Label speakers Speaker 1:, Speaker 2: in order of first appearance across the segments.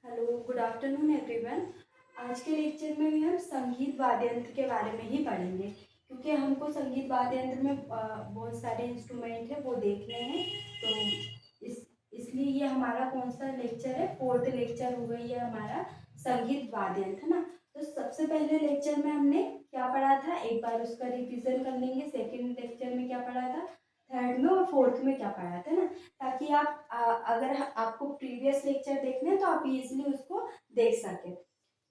Speaker 1: Hello, good afternoon everyone. आज के lecture में भी हम संगीत वाद्य यंत्र के बारे में ही पढ़ेंगे, क्योंकि हमको संगीत वाद्य यंत्र में बहुत सारे इंस्ट्रूमेंट है वो देखने हैं। तो इसलिए ये हमारा कौन सा लेक्चर है, फोर्थ लेक्चर होगा ये हमारा संगीत वाद्य यंत्र ना। तो सबसे पहले लेक्चर में हमने क्या पढ़ा था, एक बार उसका रिविजन कर लेंगे। सेकेंड लेक्चर में क्या पढ़ा था, थर्ड में और फोर्थ में क्या पढ़ा था ना, ताकि आप अगर आपको प्रीवियस लेक्चर देखने हैं तो आप इजीली उसको देख सकें।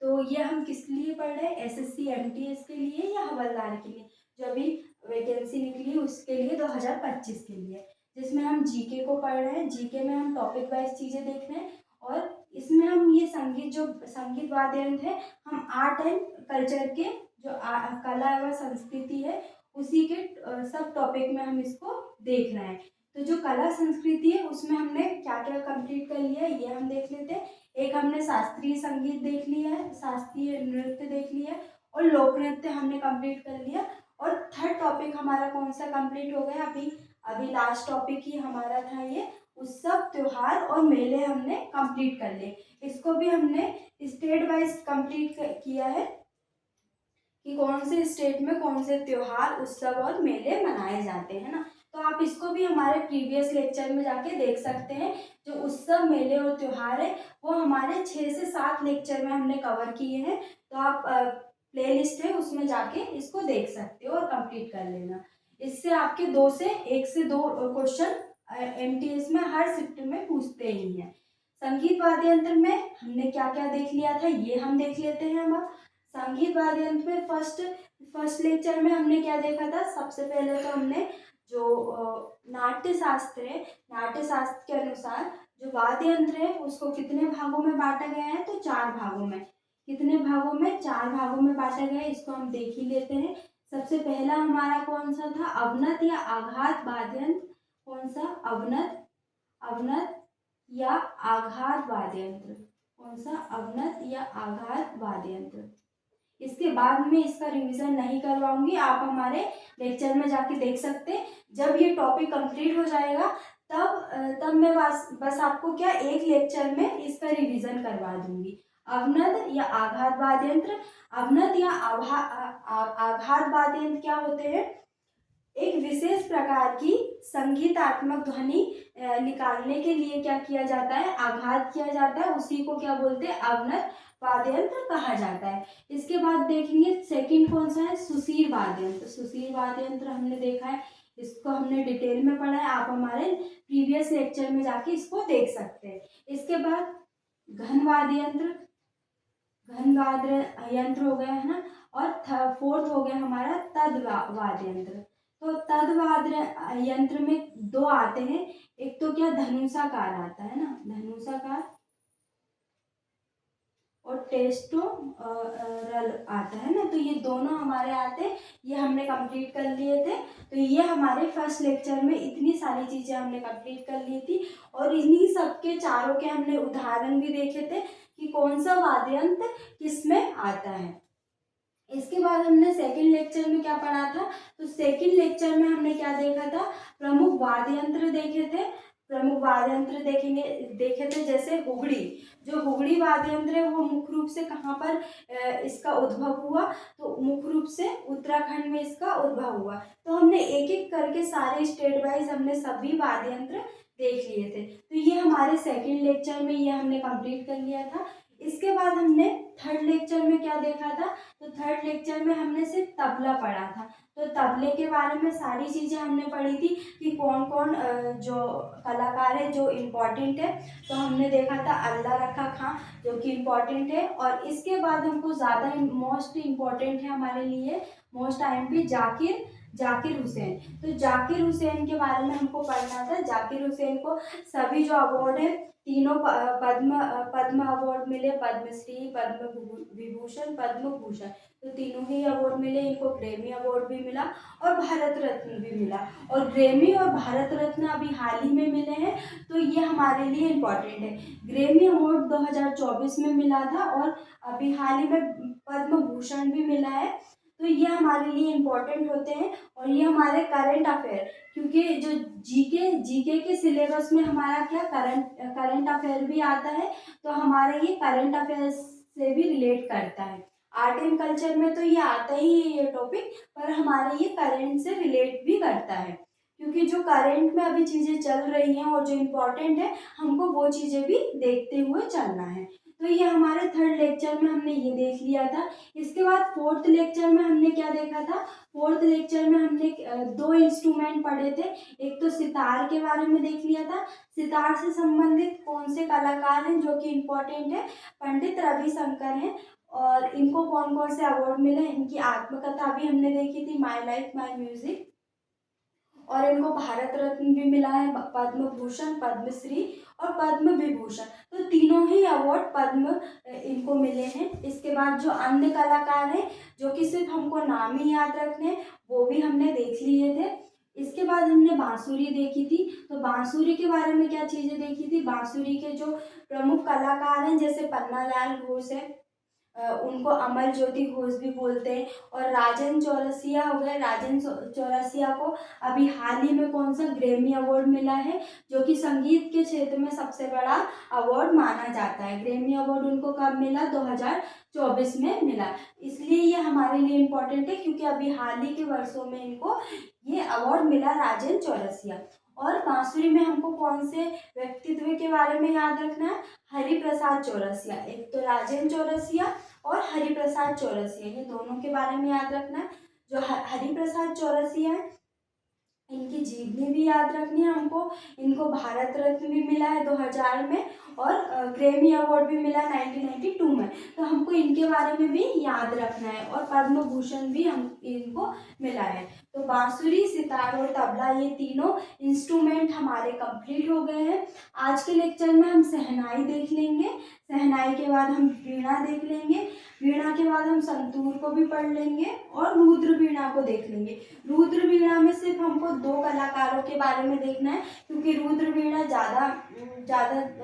Speaker 1: तो ये हम किस लिए पढ़ रहे हैं, एसएससी एमटीएस के लिए या हवलदार के लिए, जो अभी वैकेंसी निकली उसके लिए 2025 के लिए, जिसमें हम जीके को पढ़ रहे हैं। जीके में हम टॉपिक वाइज चीज़ें देख रहे हैं, और इसमें हम ये संगीत जो संगीत वाद्य यंत्र है, हम आर्ट एंड कल्चर के जो कला एवं संस्कृति है उसी के सब टॉपिक में हम इसको देख रहे हैं। तो जो कला संस्कृति है उसमें हमने क्या क्या कंप्लीट कर लिया है ये हम देख लेते हैं। एक हमने शास्त्रीय संगीत देख लिया है, शास्त्रीय नृत्य देख लिया है, और लोक नृत्य हमने कंप्लीट कर लिया। और थर्ड टॉपिक हमारा कौन सा कंप्लीट हो गया, अभी अभी लास्ट टॉपिक ही हमारा था ये उत्सव त्योहार और मेले हमने कंप्लीट कर लिए। इसको भी हमने स्टेट वाइज कंप्लीट किया है कि कौन से स्टेट में कौन से त्योहार उत्सव और मेले मनाए जाते हैं ना। तो आप इसको भी हमारे प्रीवियस लेक्चर में जाके देख सकते हैं। जो उत्सव मेले और त्योहार है वो हमारे 6 से 7 लेक्चर में हमने कवर किए हैं। तो आप प्ले लिस्ट है उसमें जाके इसको देख सकते हो और कंप्लीट कर लेना। इससे आपके 1 से 2 क्वेश्चन एमटीएस में हर शिफ्ट में पूछते ही हैं। संगीत वाद्य यंत्र में हमने क्या क्या देख लिया था ये हम देख लेते हैं। हम संगीत वाद्य यंत्र में फर्स्ट लेक्चर में हमने क्या देखा था, सबसे पहले तो हमने जो नाट्य शास्त्र है, नाट्य शास्त्र के अनुसार जो वाद्य यंत्र है उसको कितने भागों में बांटा गया है, तो 4 भागों में। कितने भागों में, 4 भागों में बांटा गया है, इसको हम देख ही लेते हैं। सबसे पहला हमारा कौन सा था, अवनत या आघात वाद्य यंत्र। कौन सा, अवनत, अवनत या आघात वाद्य यंत्र। कौन सा, अवनत या आघात वाद्य यंत्र। इसके बाद में इसका रिवीजन नहीं करवाऊंगी, आप हमारे लेक्चर में जाके देख सकते हैं। जब ये टॉपिक कंप्लीट हो जाएगा तब मैं बस आपको क्या एक लेक्चर में इसका रिवीजन करवा दूंगी। अवनत या आघात वाद्य यंत्र, अवनत या आघात वाद्य यंत्र क्या होते हैं, एक विशेष प्रकार की संगीतात्मक ध्वनि निकालने के लिए क्या किया जाता है, आघात किया जाता है, उसी को क्या बोलते हैं, अवनत वाद्य यंत्र कहा जाता है। इसके बाद देखेंगे सेकंड कौन सा है, सुशीर वाद्य यंत्र। सुशीर वाद्य यंत्र हमने देखा है, इसको हमने डिटेल में पढ़ा है, आप हमारे प्रीवियस लेक्चर में जाके इसको देख सकते हैं। इसके बाद घन वाद्य यंत्र, घन वाद्य यंत्र हो गया है ना। और फोर्थ हो गया हमारा तद वाद्य यंत्र। तो तद वाद्य यंत्र में 2 आते हैं, एक तो क्या धनुषाकार आता है ना, धनुषाकार, और टेस्टो रल आता है ना। तो ये दोनों हमारे आते हैं, ये हमने कंप्लीट कर लिए थे। तो ये हमारे फर्स्ट लेक्चर में इतनी सारी चीज़ें हमने कंप्लीट कर ली थी, और इन्हीं सबके चारों के हमने उदाहरण भी देखे थे कि कौन सा वाद्य यंत्र किस में आता है। इसके बाद हमने सेकंड लेक्चर में क्या पढ़ा था, तो सेकंड लेक्चर में हमने क्या देखा था, प्रमुख वाद्य यंत्र देखे थे। प्रमुख वाद्य यंत्र देखे थे, जैसे हुगड़ी। जो हुगड़ी वाद्य यंत्र है वो मुख्य रूप से कहाँ पर इसका उद्भव हुआ, तो मुख्य रूप से उत्तराखंड में इसका उद्भव हुआ। तो हमने एक एक करके सारे स्टेट वाइज हमने सभी वाद्य यंत्र देख लिए थे। तो ये हमारे सेकंड लेक्चर में ये हमने कंप्लीट कर लिया था। इसके बाद हमने थर्ड लेक्चर में क्या देखा था, तो थर्ड लेक्चर में हमने सिर्फ तबला पढ़ा था। तो तबले के बारे में सारी चीज़ें हमने पढ़ी थी कि कौन कौन जो कलाकार है जो इम्पोर्टेंट है। तो हमने देखा था अल्लाह रखा खां जो कि इम्पोर्टेंट है, और इसके बाद हमको ज़्यादा मोस्ट इम्पोर्टेंट है हमारे लिए, मोस्ट IMP जाकिर हुसैन। तो जाकिर हुसैन के बारे में हमको पढ़ना था। जाकिर हुसैन को सभी जो अवार्ड है तीनों पद्म अवार्ड मिले, पद्मश्री, पद्म विभूषण, पद्म भूषण, तो तीनों ही अवार्ड मिले। इनको ग्रैमी अवार्ड भी मिला और भारत रत्न भी मिला, और ग्रैमी और भारत रत्न अभी हाल ही में मिले हैं, तो ये हमारे लिए इम्पोर्टेंट है। ग्रैमी अवार्ड 2024 में मिला था, और अभी हाल ही में पद्म भूषण भी मिला है। तो ये हमारे लिए इम्पोर्टेंट होते हैं, और ये हमारे करंट अफेयर, क्योंकि जो जीके के सिलेबस में हमारा क्या करंट अफेयर भी आता है, तो हमारे ये करंट अफेयर से भी रिलेट करता है। आर्ट एंड कल्चर में तो ये आता ही है ये टॉपिक, पर हमारे ये करंट से रिलेट भी करता है, क्योंकि जो करंट में अभी चीज़ें चल रही हैं और जो इम्पोर्टेंट है हमको वो चीज़ें भी देखते हुए चलना है। तो ये हमारे थर्ड लेक्चर में हमने ये देख लिया था। इसके बाद फोर्थ लेक्चर में हमने क्या देखा था, फोर्थ लेक्चर में हमने दो इंस्ट्रूमेंट पढ़े थे। एक तो सितार के बारे में देख लिया था, सितार से संबंधित कौन से कलाकार हैं जो कि इम्पोर्टेंट है, पंडित रविशंकर हैं, और इनको कौन कौन से अवार्ड मिले, इनकी आत्मकथा भी हमने देखी थी, माय लाइफ माय म्यूजिक, और इनको भारत रत्न भी मिला है, पद्म भूषण, पद्मश्री और पद्म विभूषण, तो तीनों ही अवार्ड पद्म इनको मिले हैं। इसके बाद जो अन्य कलाकार हैं जो कि सिर्फ हमको नाम ही याद रखने हैं, वो भी हमने देख लिए थे। इसके बाद हमने बांसुरी देखी थी। तो बांसुरी के बारे में क्या चीज़ें देखी थी, बांसुरी के जो प्रमुख कलाकार हैं जैसे पन्नालाल घोष है, उनको अमर ज्योति घोष भी बोलते हैं, और राजन चौरसिया हो गए। राजन चौरसिया को अभी हाल ही में कौन सा ग्रैमी अवार्ड मिला है, जो कि संगीत के क्षेत्र में सबसे बड़ा अवार्ड माना जाता है। ग्रैमी अवार्ड उनको कब मिला, 2024 में मिला। इसलिए ये हमारे लिए इम्पोर्टेंट है, क्योंकि अभी हाल ही के वर्षों में इनको ये अवार्ड मिला, राजन चौरसिया। और बांसुरी में हमको कौन से व्यक्तित्व के बारे में याद रखना है, हरिप्रसाद चौरसिया। एक तो राजेंद्र चौरसिया और हरिप्रसाद चौरसिया, ये दोनों के बारे में याद रखना है। जो हरिप्रसाद चौरसिया है, इनकी जीवनी भी याद रखनी है हमको। इनको भारत रत्न भी मिला है 2000 में, और ग्रैमी अवार्ड भी मिला 1992 में, तो हमको इनके बारे में भी याद रखना है, और पद्म भूषण भी हम इनको मिला है। तो बांसुरी, सितार और तबला, ये तीनों इंस्ट्रूमेंट हमारे कंप्लीट हो गए हैं। आज के लेक्चर में हम शहनाई देख लेंगे, शहनाई के बाद हम वीणा देख लेंगे, वीणा के बाद हम संतूर को भी पढ़ लेंगे, और रुद्र वीणा को देख लेंगे। रुद्र वीणा में सिर्फ हमको दो कलाकारों के बारे में देखना है, क्योंकि रुद्र वीणा ज़्यादा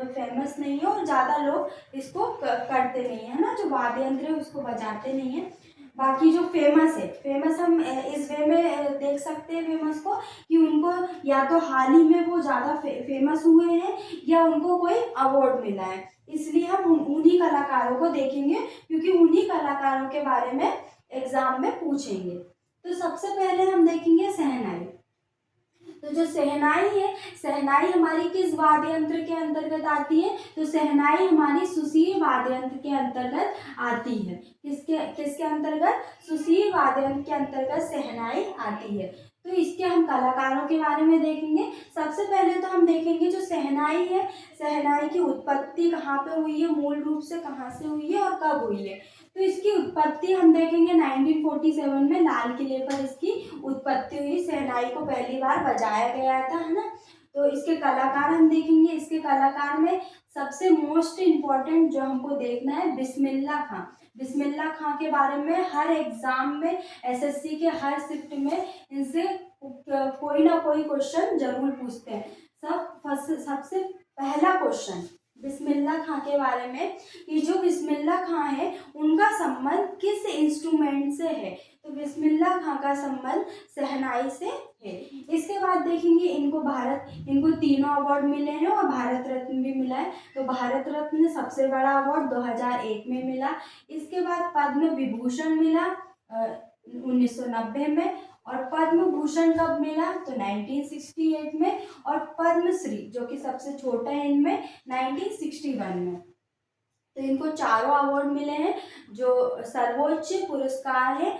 Speaker 1: फेमस नहीं है, और ज़्यादा लोग इसको करते नहीं है ना, जो वाद्य यंत्र है उसको बजाते नहीं है। बाकी जो फेमस है, फेमस हम इस वे में देख सकते हैं फेमस को, कि उनको या तो हाल ही में वो ज़्यादा फेमस हुए हैं, या उनको कोई अवार्ड मिला है, इसलिए हम उन्हीं कलाकारों को देखेंगे, क्योंकि उन्हीं कलाकारों के बारे में एग्जाम में पूछेंगे। तो सबसे पहले हम देखेंगे शहनाई। तो जो शहनाई है, शहनाई हमारी किस वाद्य यंत्र के अंतर्गत आती है, तो शहनाई हमारी सुशील वाद्य यंत्र के अंतर्गत आती है। किसके अंतर्गत, सुशील वाद्य यंत्र के अंतर्गत शहनाई आती है। तो इसके हम कलाकारों के बारे में देखेंगे। सबसे पहले तो हम देखेंगे जो शहनाई है, शहनाई की उत्पत्ति कहाँ पे हुई है, मूल रूप से कहाँ से हुई है और कब हुई है। तो इसकी उत्पत्ति हम देखेंगे 1947 में लाल किले पर इसकी उत्पत्ति हुई। शहनाई को पहली बार बजाया गया था, है ना। तो इसके कलाकार हम देखेंगे। इसके कलाकार में सबसे मोस्ट इम्पॉर्टेंट जो हमको देखना है, बिस्मिल्ला खां। बिस्मिल्ला खां के बारे में हर एग्जाम में, एसएससी के हर शिफ्ट में इनसे कोई ना कोई क्वेश्चन जरूर पूछते हैं। सबसे पहला क्वेश्चन बिस्मिल्लाह खां के बारे में कि जो बिस्मिल्लाह खां है उनका संबंध किस इंस्ट्रूमेंट से है। तो बिस्मिल्लाह खां का संबंध शहनाई से है। इसके बाद देखेंगे इनको तीनों अवार्ड मिले हैं और भारत रत्न भी मिला है। तो भारत रत्न सबसे बड़ा अवार्ड 2001 में मिला। इसके बाद पद्म विभूषण मिला 1990 में, और पद्म भूषण कब मिला तो 1968 में, और पद्मश्री जो कि सबसे छोटा है इनमें 1961 में। तो इनको चारों अवार्ड मिले हैं जो सर्वोच्च पुरस्कार है।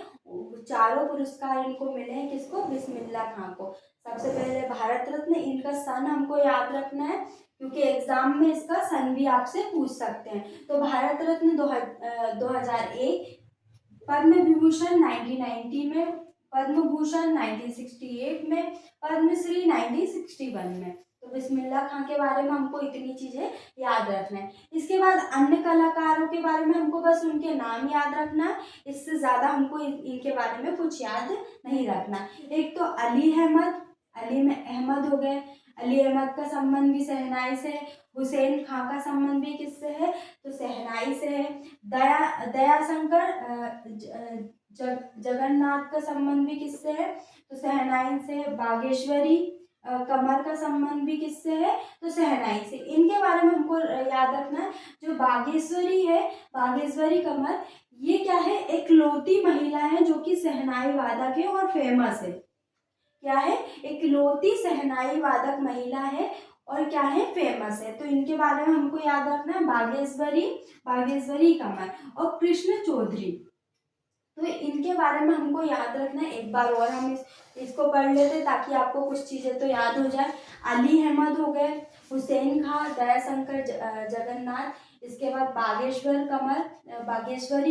Speaker 1: चारों पुरस्कार इनको मिले हैं किसको, बिस्मिल्लाह खां को। सबसे पहले भारत रत्न, इनका सन हमको याद रखना है क्योंकि एग्जाम में इसका सन भी आपसे पूछ सकते हैं। तो भारत रत्न 2001, पद्म विभूषण 1990 में, पद्म भूषण 1968 में, पद्मश्री 1961 में। तो बिस्मिल्लाह खां के बारे में हमको इतनी चीजें याद रखना है। इसके बाद अन्य कलाकारों के बारे में हमको बस उनके नाम याद रखना है, इससे ज्यादा हमको इनके बारे में कुछ याद नहीं रखना। एक तो अली अहमद हो गए। अली अहमद का संबंध भी शहनाई से है। हुसैन खां का संबंध भी किससे है तो शहनाई से है। दयाशंकर जगन्नाथ का संबंध भी किससे है तो शहनाई से है। बागेश्वरी कमर का संबंध भी किससे है तो शहनाई से। इनके बारे में हमको याद रखना है, जो बागेश्वरी है, बागेश्वरी कमर, ये क्या है, इकलौती महिला है जो कि शहनाई वादक है और फेमस है। क्या है, इकलौती शहनाई वादक महिला है और क्या है, फेमस है। तो इनके बारे में हमको याद रखना है, बागेश्वरी कमर और कृष्ण चौधरी। तो इनके बारे में हमको याद रखना है। एक बार और हम इसको पढ़ लेते ताकि आपको कुछ चीजें तो याद हो जाए। अली अहमद हो गए, हुसैन खां, दयाशंकर जगन्नाथ, इसके बाद बागेश्वरी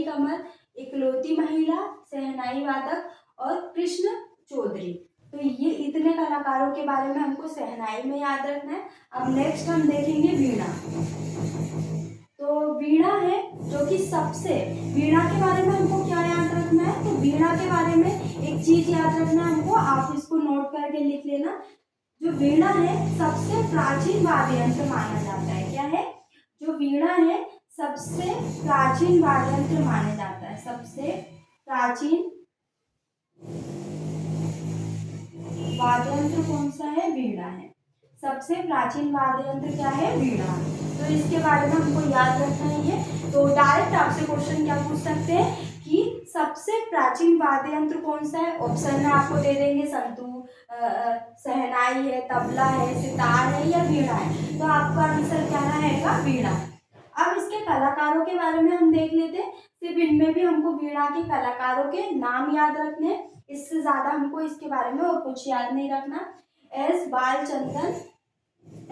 Speaker 1: कमर, इकलौती महिला, शहनाई वादक और कृष्ण चौधरी। तो ये इतने कलाकारों के बारे में हमको शहनाई में याद रखना है। अब नेक्स्ट हम देखेंगे वीणा। तो वीणा है जो कि वीणा के बारे में हमको क्या याद रखना है तो वीणा के बारे में एक चीज याद रखना है हमको, आप इसको नोट करके लिख लेना। जो वीणा है सबसे प्राचीन वाद्य यंत्र माना जाता है। क्या है, जो वीणा है सबसे प्राचीन वाद्य यंत्र माना जाता है। सबसे प्राचीन वाद्य यंत्र कौन सा है, वीणा है। सबसे प्राचीन वाद्य यंत्र क्या है, वीणा। तो इसके बारे में हमको याद रखना ही है। तो डायरेक्ट आपसे क्वेश्चन क्या पूछ सकते हैं कि सबसे प्राचीन वाद्य यंत्र कौन सा है। ऑप्शन में आपको दे देंगे संतूर, शहनाई है, तबला है, सितार है या वीणा है। तो आपका आंसर क्या रहेगा, वीणा। अब इसके कलाकारों के बारे में हम देख लेते हैं। सिर्फ इनमें भी हमको वीणा के कलाकारों के नाम याद रखने, इससे ज्यादा हमको इसके बारे में और कुछ याद नहीं रखना। एस बालचंदन,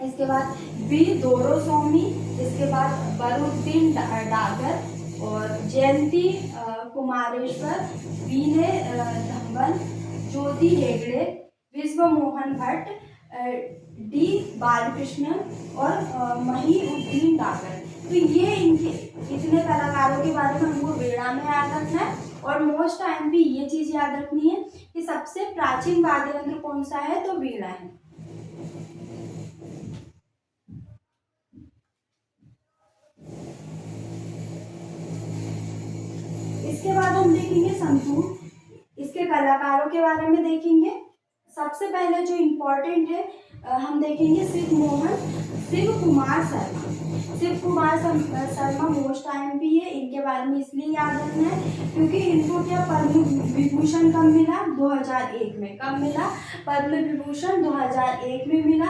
Speaker 1: इसके बाद बी दोरोस्वामी, इसके बाद बरुद्दीन डागर और जयंती कुमारेश्वर, विनय धंगन, ज्योति हेगड़े, विश्व मोहन भट्ट, डी बालकृष्ण और महीउद्दीन डागर। तो ये इनके इतने कलाकारों के बारे में हमको वीणा में याद रखना है। और मोस्ट टाइम भी ये चीज याद रखनी है कि सबसे प्राचीन वाद्य यंत्र कौन सा है तो वीणा है। इसके बाद हम देखेंगे संतूर, इसके कलाकारों के बारे में देखेंगे। सबसे पहले जो इम्पोर्टेंट है हम देखेंगे शिव कुमार शर्मा मोस्ट टाइम भी है। इनके बारे में इसलिए याद रखना है क्योंकि इनको क्या पद्म विभूषण कब मिला 2001 में। कब मिला, पद्म विभूषण 2001 में मिला।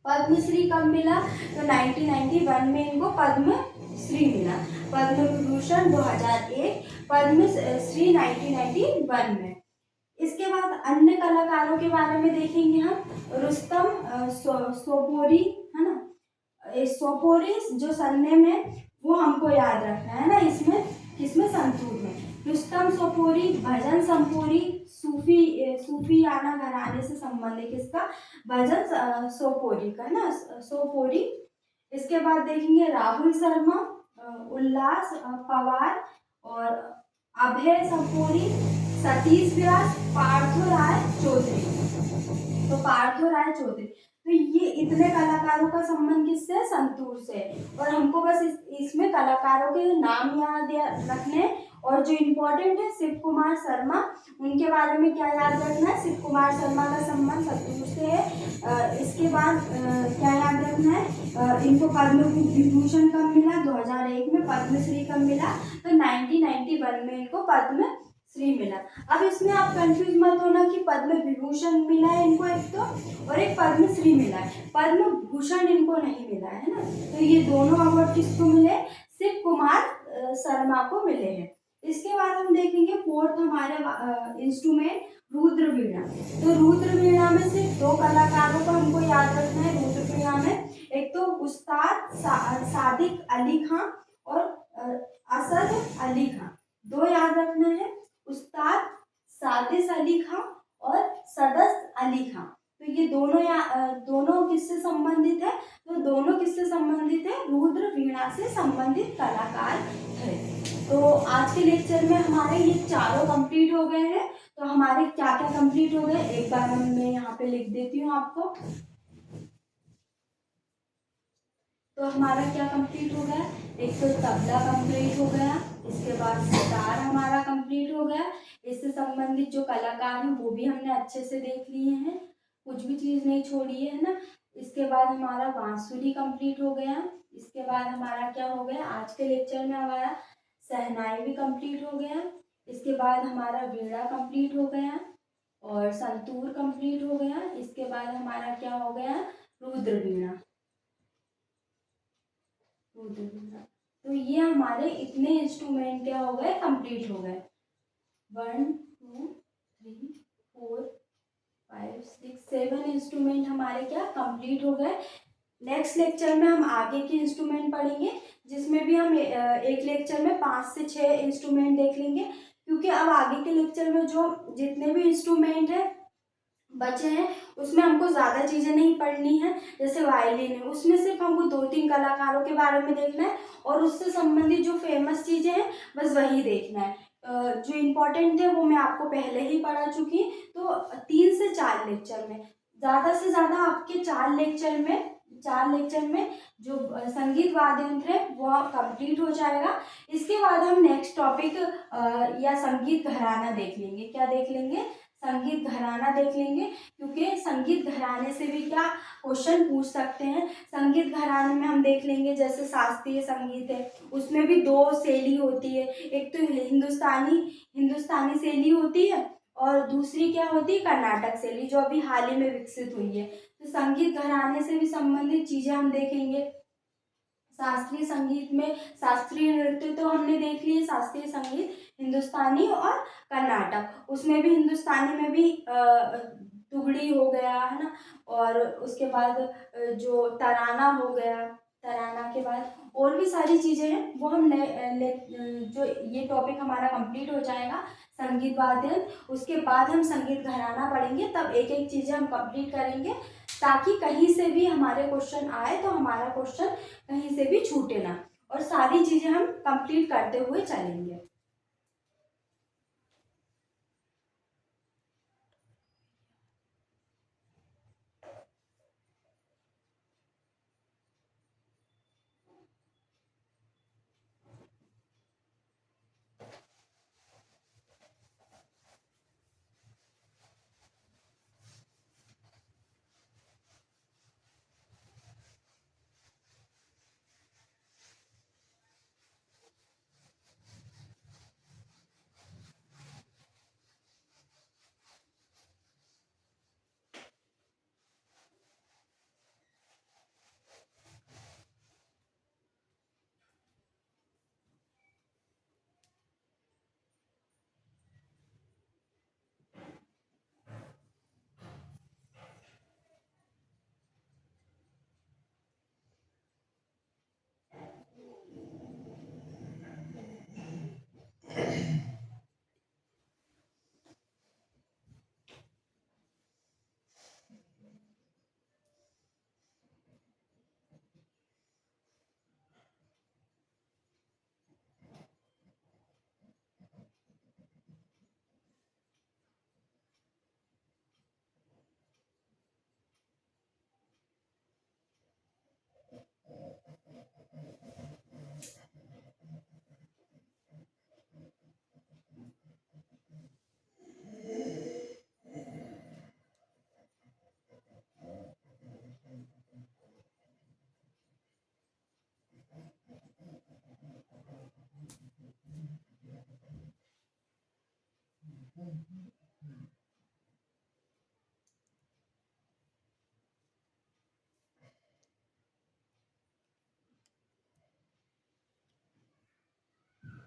Speaker 1: पद्मश्री कब मिला तो 1991 में इनको पद्मश्री मिला। पद्म विभूषण 2001, पद्मश्री 1991 में। इसके बाद अन्य कलाकारों के बारे में देखेंगे हम। रुस्तम सोपोरी है ना, सोपोरी जो सरनेम है वो हमको याद रखना है ना, इसमें संतूर में। रुस्तम सोपोरी भजन संपोरी, सूफियाना घराने से संबंधित इसका भजन सोपोरी का ना, सोपोरी। इसके बाद देखेंगे राहुल शर्मा, उल्लास पवार और अभय संपोरी, सतीश व्यास, पार्थो राय चौधरी। तो पार्थो राय चौधरी, तो ये इतने कलाकारों का संबंध किससे है? संतूर से। और हमको बस इसमें कलाकारों के नाम याद रखने हैं। और जो इम्पोर्टेंट है शिव कुमार शर्मा, उनके बारे में क्या याद रखना है? शिव कुमार शर्मा का संबंध संतूर से है। इसके बाद क्या याद रखना है? इनको पद्म विभूषण कब मिला? 2001 में। पद्मश्री कब मिला? तो 1991 में इनको पद्म श्री मिला। अब इसमें आप कंफ्यूज मत होना कि पद्म विभूषण मिला है इनको एक तो, और एक पद्मश्री मिला है, पद्म भूषण इनको नहीं मिला है ना। तो ये दोनों अवार्ड किसको मिले? शिव कुमार शर्मा को मिले हैं। इसके बाद हम देखेंगे फोर्थ हमारे इंस्ट्रूमेंट रुद्र वीणा। तो रुद्र वीणा में सिर्फ दो कलाकारों को हमको याद रखना है रुद्र वीणा में। एक तो उस्ताद सादिक अली खां और असद अली खां, दो याद रखना है, उस्ताद सादिक अली खां और सदस अली खां। तो ये दोनों किससे संबंधित है? तो दोनों किससे संबंधित है? रुद्र वीणा से संबंधित कलाकार है। तो आज के लेक्चर में हमारे ये चारों कंप्लीट हो गए हैं। तो हमारे क्या क्या कंप्लीट हो गए एक बार मैं यहाँ पे लिख देती हूँ आपको। तो हमारा क्या कंप्लीट हो गया? एक तो तबला कंप्लीट हो गया, इसके बाद सितार हमारा कंप्लीट हो गया, इससे संबंधित जो कलाकार हैं वो भी हमने अच्छे से देख लिए हैं, कुछ भी चीज़ नहीं छोड़ी है ना। इसके बाद हमारा बांसुरी कंप्लीट हो गया। इसके बाद हमारा क्या हो गया? आज के लेक्चर में हमारा शहनाई भी कंप्लीट हो गया। इसके बाद हमारा वीणा कंप्लीट हो गया और संतूर कंप्लीट हो गया। इसके बाद हमारा क्या हो गया? रुद्र वीणा। तो ये हमारे इतने इंस्ट्रूमेंट क्या हो गए? कंप्लीट हो गए। 1 2 3 4 5 6 7 इंस्ट्रूमेंट हमारे क्या कंप्लीट हो गए। नेक्स्ट लेक्चर में हम आगे के इंस्ट्रूमेंट पढ़ेंगे, जिसमें भी हम एक लेक्चर में 5 से 6 इंस्ट्रूमेंट देख लेंगे, क्योंकि अब आगे के लेक्चर में जो जितने भी इंस्ट्रूमेंट है बचे हैं उसमें हमको ज़्यादा चीज़ें नहीं पढ़नी है। जैसे वायलिन है, उसमें सिर्फ हमको 2-3 कलाकारों के बारे में देखना है और उससे संबंधित जो फेमस चीज़ें हैं बस वही देखना है। जो इम्पोर्टेंट है वो मैं आपको पहले ही पढ़ा चुकी। तो 3 से 4 लेक्चर में, ज़्यादा से ज़्यादा आपके 4 लेक्चर में जो संगीत वाद्य यंत्र है वो कंप्लीट हो जाएगा। इसके बाद हम नेक्स्ट टॉपिक या संगीत घराना देख लेंगे। क्या देख लेंगे? संगीत घराना देख लेंगे, क्योंकि संगीत घराने से भी क्या क्वेश्चन पूछ सकते हैं। संगीत घराने में हम देख लेंगे जैसे शास्त्रीय संगीत है, उसमें भी 2 शैली होती है, एक तो हिंदुस्तानी शैली होती है और दूसरी क्या होती है? कर्नाटक शैली, जो अभी हाल ही में विकसित हुई है। तो संगीत घराने से भी संबंधित चीजें हम देखेंगे। शास्त्रीय संगीत में शास्त्रीय नृत्य तो हमने देख लिए, शास्त्रीय संगीत हिंदुस्तानी और कर्नाटक, उसमें भी हिंदुस्तानी में भी तुगड़ी हो गया है ना, और उसके बाद जो तराना हो गया, तराना के बाद और भी सारी चीज़ें हैं वो हम जो ये टॉपिक हमारा कंप्लीट हो जाएगा संगीत वाद्य, उसके बाद हम संगीत घराना पढ़ेंगे, तब एक एक चीज़ें हम कंप्लीट करेंगे, ताकि कहीं से भी हमारे क्वेश्चन आए तो हमारा क्वेश्चन कहीं से भी छूटे ना, और सारी चीज़ें हम कंप्लीट करते हुए चलेंगे।